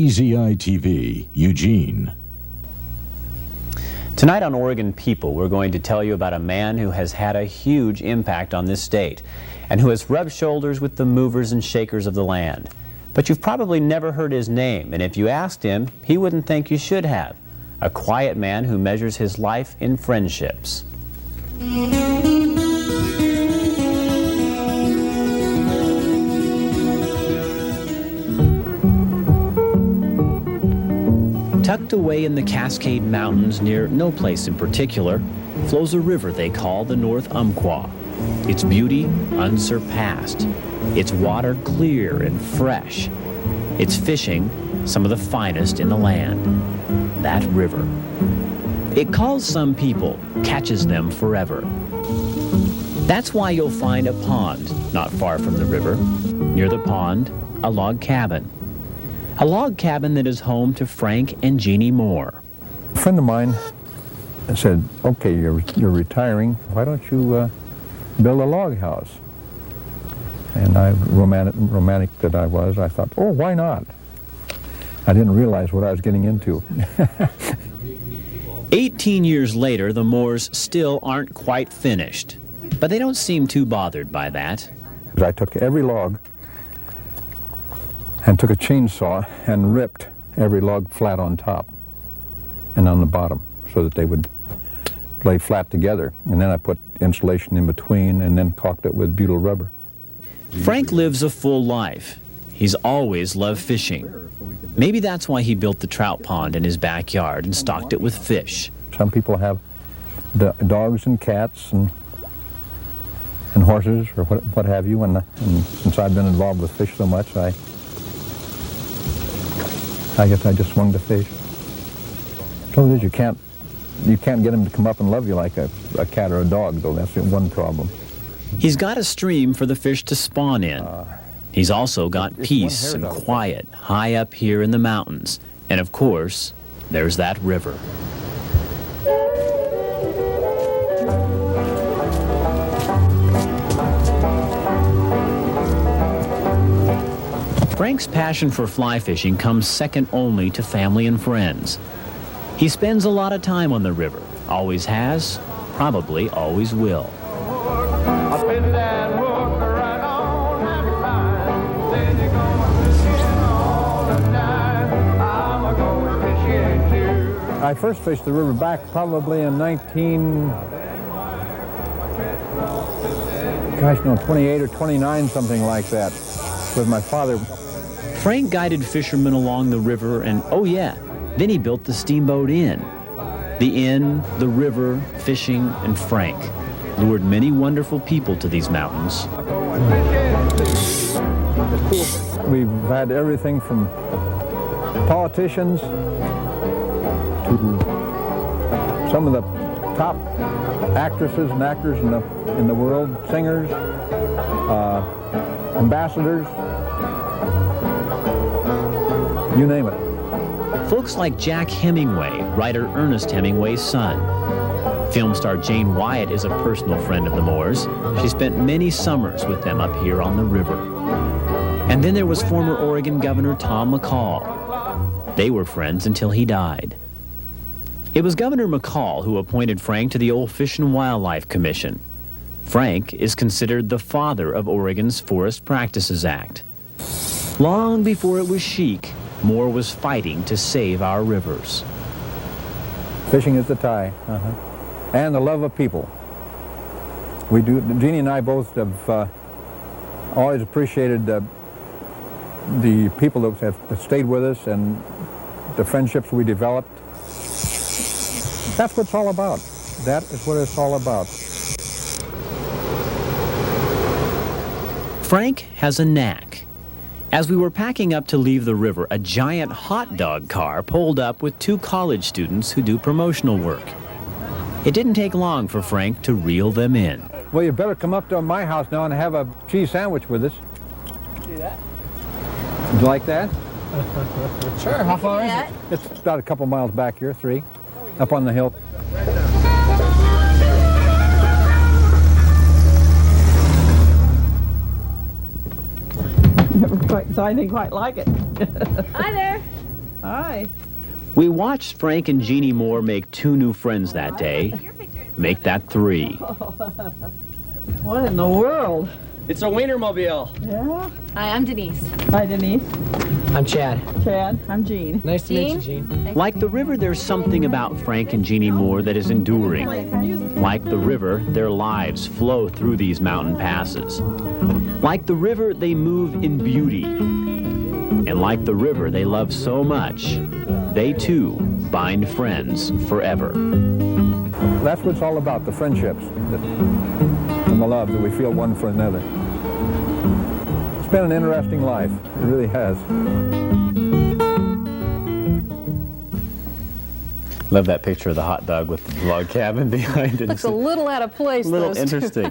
KZI-TV, Eugene. Tonight on Oregon People, we're going to tell you about a man who has had a huge impact on this state and who has rubbed shoulders with the movers and shakers of the land. But you've probably never heard his name, and if you asked him, he wouldn't think you should have. A quiet man who measures his life in friendships. Tucked away in the Cascade Mountains near no place in particular, flows a river they call the North Umpqua. Its beauty unsurpassed, its water clear and fresh, its fishing some of the finest in the land. That river. It calls some people, catches them forever. That's why you'll find a pond not far from the river. Near the pond, a log cabin. A log cabin that is home to Frank and Jeannie Moore. A friend of mine said, okay, you're retiring, why don't you build a log house? And I, romantic that I was, I thought, oh, why not? I didn't realize what I was getting into. 18 years later, the Moores still aren't quite finished, but they don't seem too bothered by that. I took every log and took a chainsaw and ripped every log flat on top and on the bottom so that they would lay flat together. And then I put insulation in between and then caulked it with butyl rubber. Frank lives a full life. He's always loved fishing. Maybe that's why he built the trout pond in his backyard and stocked it with fish. Some people have dogs and cats and horses or what have you, and since I've been involved with fish so much, I guess I just swung to fish. The trouble is you can't get them to come up and love you like a cat or a dog, though. That's the one problem. He's got a stream for the fish to spawn in. He's also got peace and quiet high up here in the mountains. And of course, there's that river. Frank's passion for fly fishing comes second only to family and friends. He spends a lot of time on the river, always has, probably always will. I first fished the river back probably in 28 or 29, something like that, with my father. Frank guided fishermen along the river, and oh yeah, then he built the steamboat inn. The inn, the river, fishing, and Frank lured many wonderful people to these mountains. We've had everything from politicians to some of the top actresses and actors in the world, singers, ambassadors, you name it. Folks like Jack Hemingway, writer Ernest Hemingway's son. Film star Jane Wyatt is a personal friend of the Moores. She spent many summers with them up here on the river. And then there was former Oregon Governor Tom McCall. They were friends until he died. It was Governor McCall who appointed Frank to the Old Fish and Wildlife Commission. Frank is considered the father of Oregon's Forest Practices Act. Long before it was chic, Moore was fighting to save our rivers. Fishing is the tie, and the love of people. We do. Jeannie and I both have always appreciated the people that have stayed with us and the friendships we developed. That's what it's all about. That is what it's all about. Frank has a knack. As we were packing up to leave the river, a giant hot dog car pulled up with two college students who do promotional work. It didn't take long for Frank to reel them in. Well, you better come up to my house now and have a cheese sandwich with us. Do that? Would you like that? Sure. How far is it? It's about a couple miles back here, 3, up on the hill. So I didn't quite like it. Hi there. Hi. We watched Frank and Jeannie Moore make 2 new friends that day. Make that 3. What in the world? It's a Wienermobile. Yeah. Hi, I'm Denise. Hi, Denise. I'm Chad. Chad. I'm Jean. Nice to meet you, Gene. Like the river, there's something about Frank and Jeannie Moore that is enduring. Like the river, their lives flow through these mountain passes. Like the river, they move in beauty. And like the river they love so much, they too bind friends forever. That's what it's all about, the friendships and the love that we feel one for another. It's been an interesting life. It really has. Love that picture of the hot dog with the log cabin behind it. Looks a little out of place, A little those two. interesting.